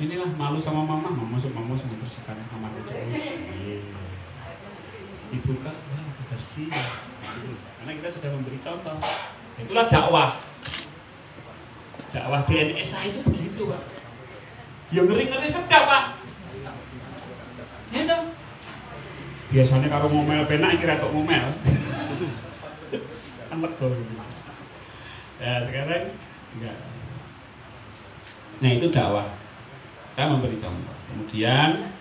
inilah malu sama mama membersihkan kamar terus. Dibuka, wah bersih. Karena kita sudah memberi contoh. Itulah dakwah. Dakwah di NSA itu begitu, Pak. Ya ngeri-ngeri sedap, Pak. Ya dong. Biasanya kalau ngomel penak kira tok ngomel. Kan betul. Ya sekarang enggak. Nah itu dakwah. Kita memberi contoh. Kemudian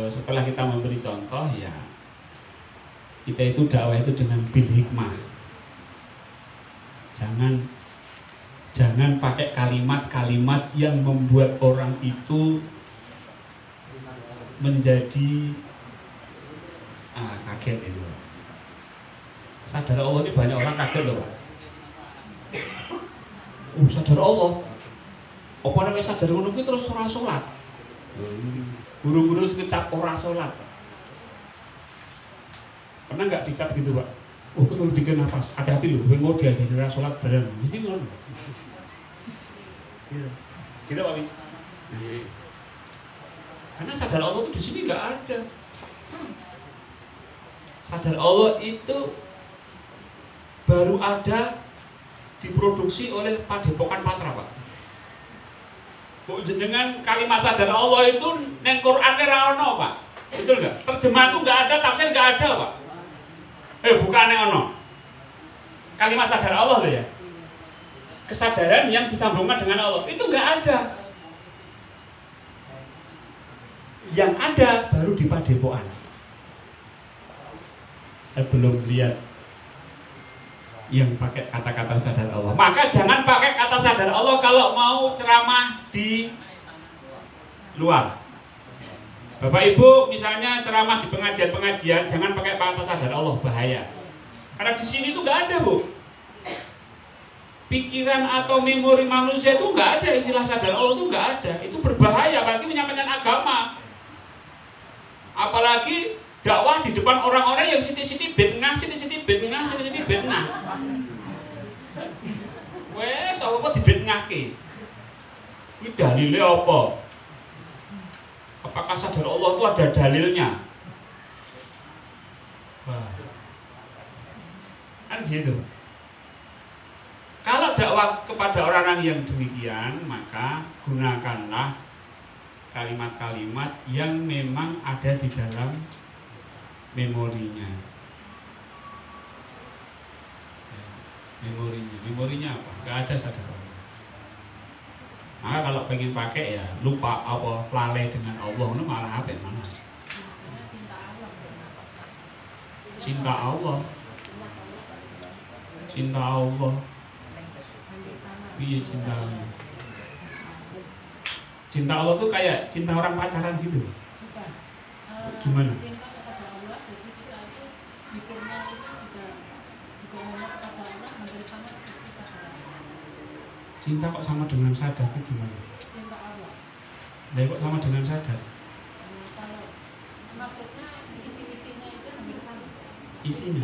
setelah kita memberi contoh ya kita itu dakwah itu dengan bil hikmah. Jangan pakai kalimat-kalimat yang membuat orang itu menjadi kaget itu. Sadar Allah ini banyak orang kaget loh, Pak. Sadar Allah. Apa namanya sadar ngono kuwi terus ora salat. Guru-guru ngecap ora salat. Pernah nggak dicap gitu, Pak? Itu perlu dikira nafas. Hati-hati loh, kowe ngodi aja ora salat badan. Mesti ngono. Gitu Pak. Karena sadar Allah itu di sini nggak ada. Sadar Allah itu baru ada diproduksi oleh Padepokan Patra, Pak. Kok jenengan kalimat sadar Allah itu neng Quran ora ono, Pak. Betul nggak? Terjemah itu nggak ada, tafsir nggak ada, Pak. Bukan ono. Kalimat sadar Allah loh ya. Kesadaran yang disambungkan dengan Allah itu nggak ada. Yang ada baru di Padepokan. Saya belum lihat yang pakai kata-kata sadar Allah. Maka jangan pakai kata sadar Allah kalau mau ceramah di luar. Bapak Ibu misalnya ceramah di pengajian-pengajian, jangan pakai kata sadar Allah, bahaya. Karena di sini tuh nggak ada, Bu. Pikiran atau memori manusia itu nggak ada, istilah sadar Allah itu nggak ada. Itu berbahaya, apalagi menyampaikan agama. Apalagi dakwah di depan orang-orang yang siti-siti betengah. Wes, apa dibetengahke? Ini dalilnya apa? Apakah sadar Allah itu ada dalilnya? Wah. Kan gitu. Kalau dakwah kepada orang-orang yang demikian, maka gunakanlah kalimat-kalimat yang memang ada di dalam memorinya. Memorinya apa? Gak ada sadar Allah. Maka kalau pengen pakai ya lupa apa, lalai dengan Allah, itu malah apa mana? Cinta Allah. Iya cinta Allah. Cinta Allah tuh kayak cinta orang pacaran gitu. Gimana? Cinta kok sama dengan sadar itu gimana? Nah, kok sama dengan sadar? Isinya.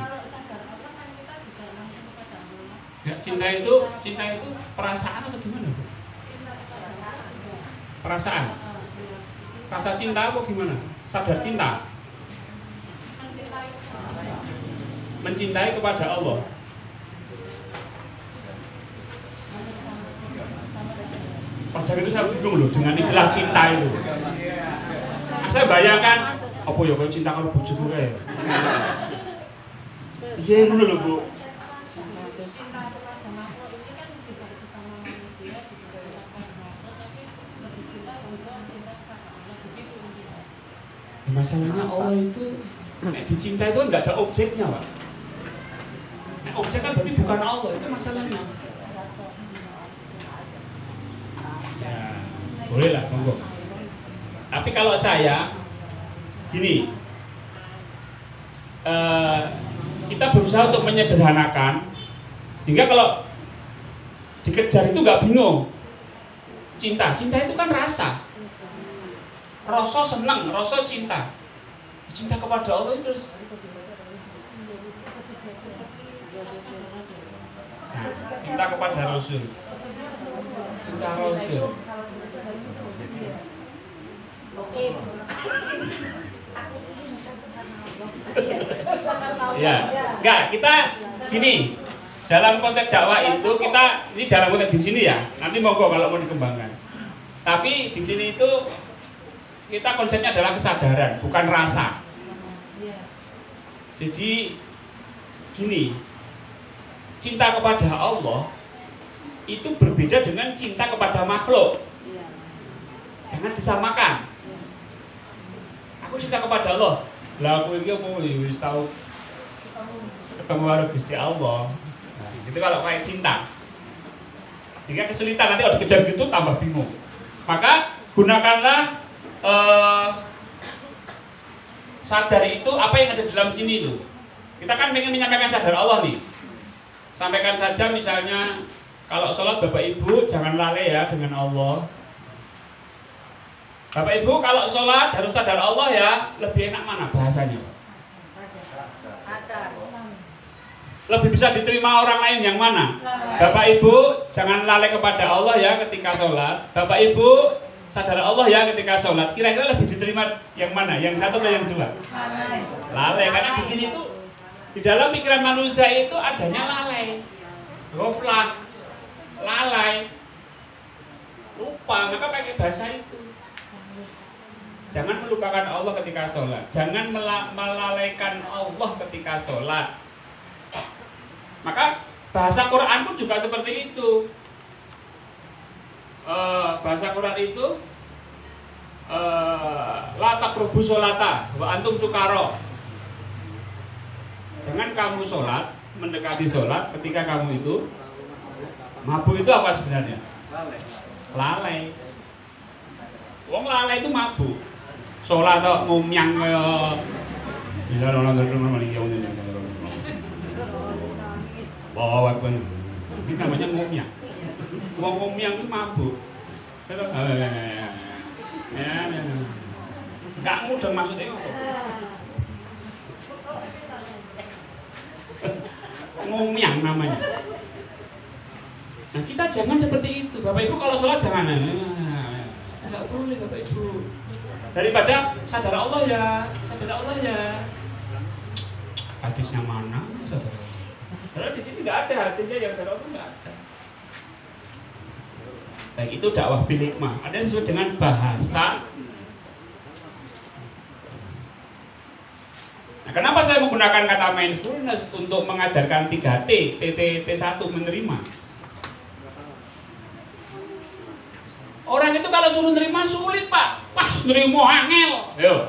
Ya, cinta itu perasaan atau gimana, Bu? Perasaan. Rasa cinta apa gimana? Sadar cinta. Mencintai kepada Allah. Padahal itu saya bingung loh dengan istilah cinta itu. Saya bayangkan, apa ya kalau cinta kalau bojoku kae. Iya ngono lho, Bu. Masalahnya Allah itu dicinta itu kan nggak ada objeknya, Pak. Objek kan berarti bukan Allah, itu masalahnya. Ya, bolehlah, monggo. Tapi kalau saya gini, kita berusaha untuk menyederhanakan sehingga kalau dikejar itu nggak bingung. Cinta itu kan rasa senang, rasa cinta kepada Allah itu terus. Nah, cinta kepada Rasul. Cinta Rasul. Ya, enggak, kita gini. Dalam konteks dakwah itu ini dalam konteks di sini ya. Nanti monggo kalau mau dikembangkan. Tapi di sini itu kita konsepnya adalah kesadaran, bukan rasa. Jadi gini, cinta kepada Allah itu berbeda dengan cinta kepada makhluk. Jangan disamakan. Aku cinta kepada Allah. Lah aku iki mau wis tau ketemu karo Gusti Allah. Nah, itu kalau kayak cinta. Sehingga kesulitan nanti kalau dikejar gitu tambah bingung. Maka gunakanlah sadar itu apa yang ada dalam sini itu. Kita kan pengen menyampaikan sadar Allah nih. Sampaikan saja misalnya kalau sholat Bapak Ibu jangan lalai ya dengan Allah. Bapak Ibu kalau sholat harus sadar Allah ya. Lebih enak mana bahasanya? Lebih bisa diterima orang lain yang mana? Bapak Ibu jangan lalai kepada Allah ya ketika sholat. Bapak Ibu sadar Allah ya ketika sholat. Kira-kira lebih diterima yang mana? Yang satu atau yang dua? Lalai. Karena di sini tuh di dalam pikiran manusia itu adanya lalai, ghaflah, lalai, lupa. Maka pakai bahasa itu. Jangan melupakan Allah ketika sholat. Jangan melalaikan Allah ketika sholat. Maka bahasa Quran pun juga seperti itu. Bahasa Quran itu la taqrabu sholata wa antum sukara. Jangan kamu sholat, mendekati sholat ketika kamu itu mabuk. Itu apa sebenarnya? Lalai. Wong lalai itu mabuk. Sholat atau ngumyang bila orang terkenal ini bawa pun ini namanya ngumyang. Wong ngumyang itu mabuk. Enggak mudah maksudnya apa? Ngumyang namanya. Nah kita jangan seperti itu. Bapak Ibu kalau sholat jangan. Enggak boleh Bapak Ibu. Daripada sadar Allah ya, sadar Allah ya. Hadisnya mana? Sadar Allah. Karena di sini nggak ada hadisnya yang sadar Allah nggak ada. Baik itu dakwah bil hikmah. Ada sesuai dengan bahasa. Nah, kenapa saya menggunakan kata mindfulness untuk mengajarkan 3T, T1 menerima? Orang itu kalau suruh nerima sulit Pak. Wah, nerima angel. Yo.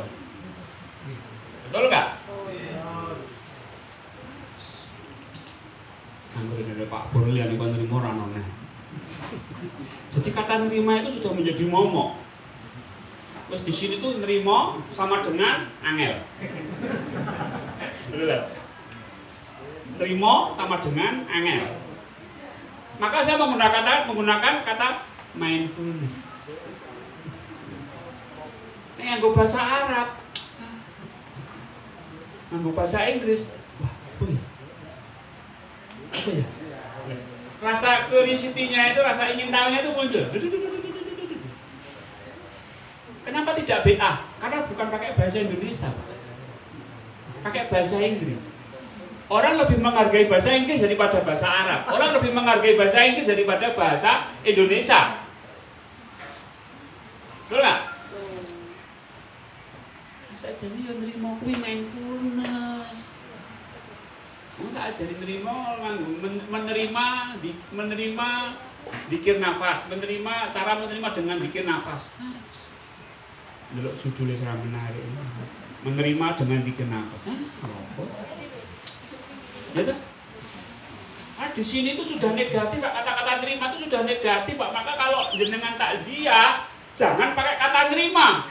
Betul nggak? Anggur dari Pak Burlian itu nerima orang noneh. Jadi kata nerima itu sudah menjadi momok. Terus di sini tuh nerima sama dengan angel. Betul. Nerima sama dengan angel. Maka saya menggunakan kata mindfulness. Ini nganggo bahasa Arab, nganggo bahasa Inggris. Wah, apa ya? Rasa curiosity-nya itu, rasa ingin tahunya itu muncul. Kenapa tidak BA? Karena bukan pakai bahasa Indonesia, pakai bahasa Inggris. Orang lebih menghargai bahasa Inggris daripada bahasa Arab. Orang lebih menghargai bahasa Inggris daripada bahasa Indonesia. Betul nggak? Bisa jadi yang nerima kuwi mindfulness. Mau tak ajarin menerima dikir nafas, cara menerima dengan dikir nafas. Delok judulnya serang menarik. Menerima dengan dikir nafas. Ya kan? Nah, di sini itu sudah negatif, kata-kata terima itu sudah negatif, Pak. Maka kalau jenengan takziah, jangan pakai kata nerima.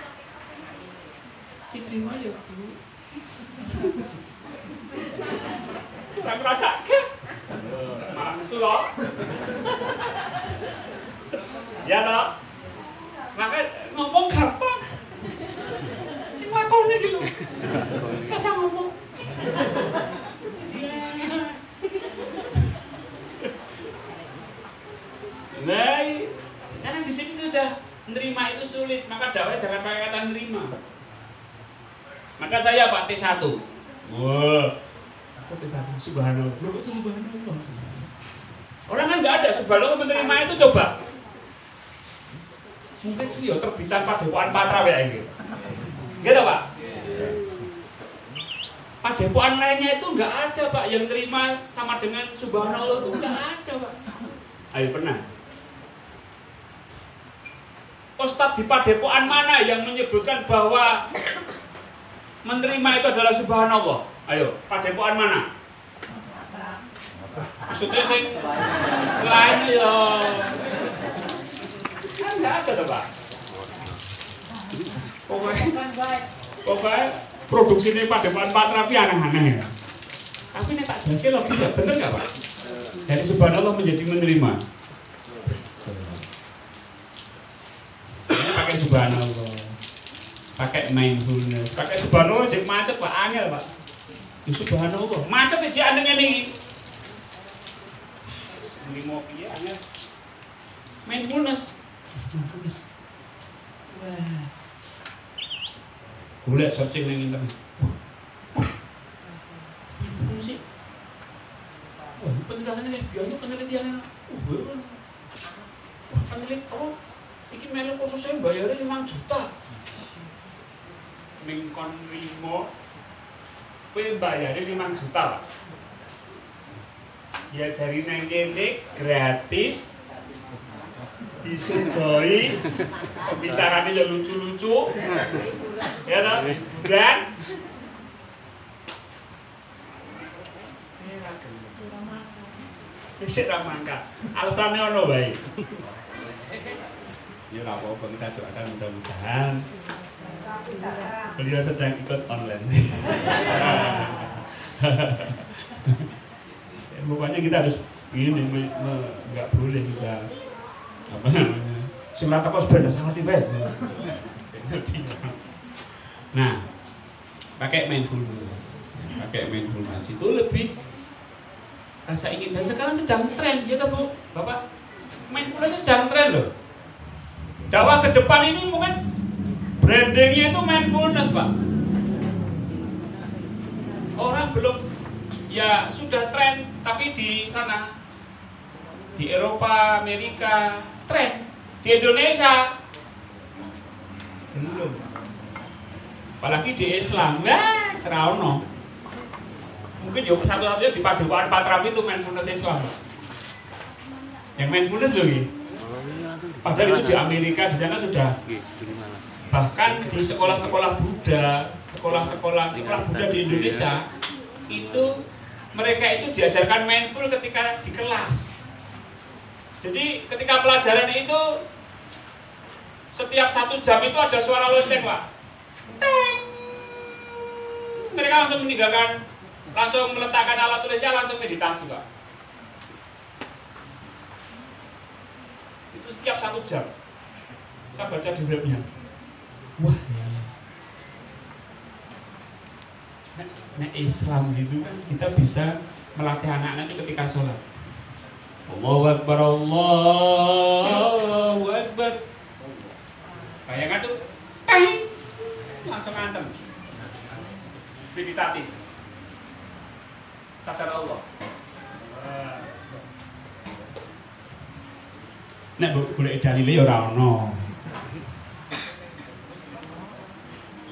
Diterima ya, Bu. Kurang merasakan. Langsung loh. Ya loh. Maka ngomong gampang. Lakonnya gitu. Masa ngomong. di sini sudah menerima itu sulit, maka dakwah jangan pakai kata menerima. Maka saya Pak T1. Wah, kok T1? Subhanallah. Loh, kok subhanallah? Orang kan nggak ada subhanallah menerima itu coba. Mungkin itu ya terbitan Padepokan Patra ya gitu. Gitu Pak. Padepokan lainnya itu nggak ada Pak yang terima sama dengan subhanallah itu nggak ada Pak. Ayo pernah. Ustadz di Padepokan mana yang menyebutkan bahwa menerima itu adalah subhanallah? Ayo, Padepokan mana? Maksudnya sing selain ya kan nggak ada tuh Pak. Pokoknya produksi ini Padepokan Patra tapi aneh-aneh. Tapi ini tak jelaskan logis ya, bener nggak Pak? Dari subhanallah menjadi menerima. Ini pakai subhanallah, pakai mindfulness, pakai subhanallah jadi macet Pak, angel Pak. Subhanallah, macet aja anehnya nih. Ini mau piye angel. Mindfulness. Wah. Boleh searching di internet. Mindfulness sih. Wah, penelitiannya biaya penelitiannya. Penelitian apa? Iki melu kursusnya bayarnya 5 juta. Mingkon rimo kowe bayarnya 5 juta, Pak. Ya jari nang kene gratis. Disugoi pembicaranya ya lucu-lucu. Ya toh? Dan Isik ra mangkat. Alasane ono wae. Ya ora apa-apa, kita doakan mudah-mudahan beliau sedang ikut online. Pokoknya kita harus ini nggak boleh kita apa namanya sing rata kos benda sangat tiba. Nah, pakai mindfulness itu lebih rasa ingin, dan sekarang sedang tren ya kan Bu Bapak, mindfulness sedang tren loh. Dakwah ke depan ini mungkin brandingnya itu mindfulness Pak. Orang belum, ya sudah tren, tapi di sana di Eropa, Amerika tren, di Indonesia belum. Apalagi di Islam, wah serono. Mungkin juga satu-satunya di Padepokan Patra itu mindfulness Islam. Yang mindfulness loh gitu. Padahal itu di Amerika, di sana sudah. Bahkan di sekolah-sekolah Buddha, sekolah Buddha di Indonesia itu mereka itu diajarkan mindful ketika di kelas. Jadi ketika pelajaran itu setiap 1 jam itu ada suara lonceng Pak. Mereka langsung meninggalkan, langsung meletakkan alat tulisnya, langsung meditasi Pak. Itu setiap 1 jam. Saya baca di webnya. Wah, nah Islam gitu kan kita bisa melatih anak-anak itu ketika sholat. Allahu Akbar, Allahu Akbar. Bayangkan tuh, langsung antem. Meditatif. Sadar Allah. Nek boleh dalile ya ora ono.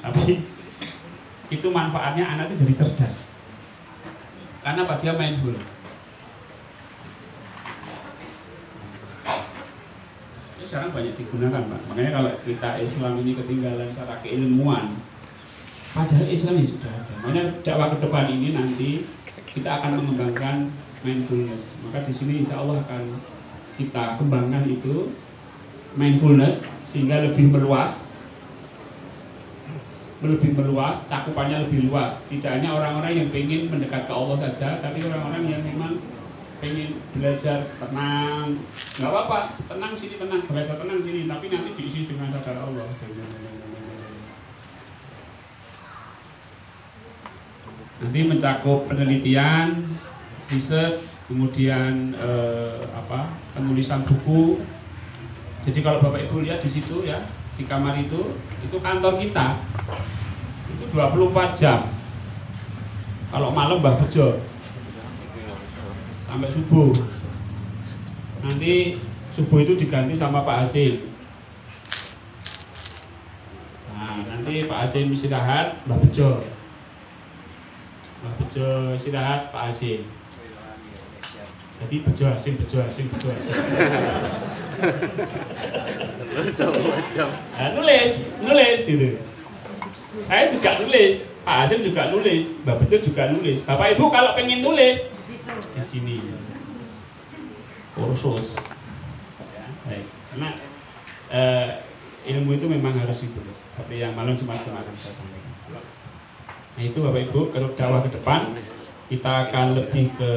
Tapi itu manfaatnya anak itu jadi cerdas. Karena apa? Dia mindful. Ini sekarang banyak digunakan Pak. Makanya kalau kita Islam ini ketinggalan secara keilmuan, padahal Islam ini sudah ada. Makanya dakwah ke depan ini nanti kita akan mengembangkan mindfulness. Maka di sini insya Allah akan kita kembangkan itu mindfulness sehingga lebih meluas, cakupannya lebih luas. Tidak hanya orang-orang yang ingin mendekat ke Allah saja, tapi orang-orang yang memang ingin belajar tenang. Nggak apa-apa, tenang sini, tenang, belajar tenang sini, tapi nanti diisi dengan sadar Allah. Nanti mencakup penelitian, riset, kemudian penulisan buku, Jadi kalau Bapak Ibu lihat di situ ya, di kamar itu kantor kita. Itu 24 jam. Kalau malam Mbah Bejo sampai subuh. Nanti subuh itu diganti sama Pak Hasim. Nah, nanti Pak Hasim istirahat, Mbah Bejo. Mbah Bejo istirahat, Pak Hasim. Jadi Bejo Hasim. Nah, nulis gitu. Saya juga nulis, Pak Hasim juga nulis, Mbak Bejo juga nulis. Bapak Ibu kalau pengen nulis di sini kursus. Ya, baik. Karena ilmu itu memang harus ditulis. Seperti yang malam sempat kemarin saya sampaikan. Nah itu Bapak Ibu, kalau dakwah ke depan kita akan lebih ke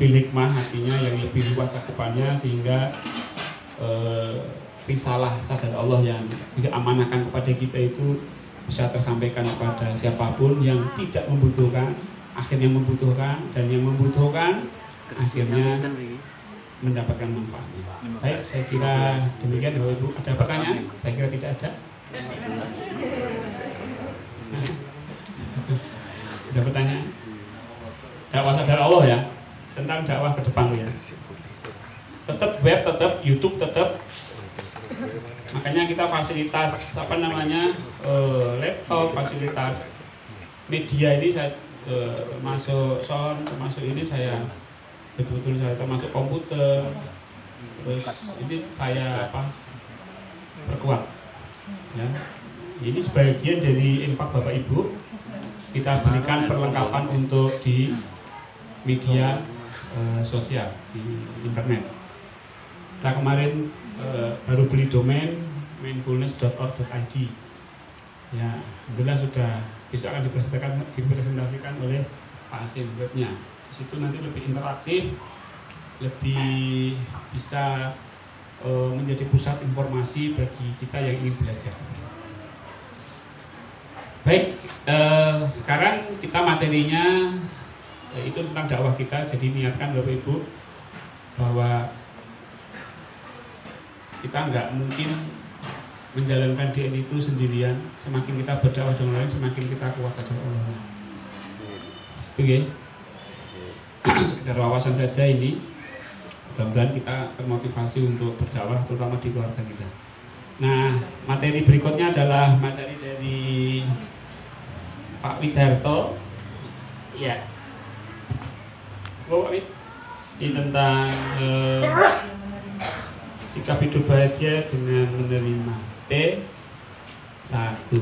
bil hikmah, artinya yang lebih luas cakupannya, sehingga risalah sadar Allah yang diamanahkan kepada kita itu bisa tersampaikan kepada siapapun yang tidak membutuhkan, akhirnya membutuhkan, dan yang membutuhkan akhirnya mendapatkan manfaatnya. Baik, saya kira demikian Bapak Ibu. Ada pertanyaan? Saya kira tidak ada. Ada pertanyaan? Dakwah sadar Allah ya, tentang dakwah ke depan ya. Tetap web, tetap YouTube, tetap. Makanya kita fasilitas laptop, fasilitas media ini saya termasuk sound, termasuk ini saya betul-betul saya termasuk komputer. Terus ini saya perkuat. Ya. Ini sebagian dari infak Bapak Ibu. Kita berikan perlengkapan untuk di media sosial di internet. Kita kemarin baru beli domain mindfulness.org.id. Ya, alhamdulillah sudah bisa akan dipresentasikan oleh Pak Hasim webnya. Di situ nanti lebih interaktif, lebih bisa menjadi pusat informasi bagi kita yang ingin belajar. Baik, sekarang kita materinya itu tentang dakwah kita. Jadi niatkan Bapak Ibu bahwa kita nggak mungkin menjalankan DN itu sendirian. Semakin kita berdakwah dengan lain, semakin kita kuat sadar Allah. Itu ya. Sekedar wawasan saja ini. Mudah-mudahan kita termotivasi untuk berdakwah, terutama di keluarga kita. Nah, materi berikutnya adalah materi dari Pak Widarto. Ya. Pak Wid. Ini tentang sikap hidup bahagia dengan menerima T1.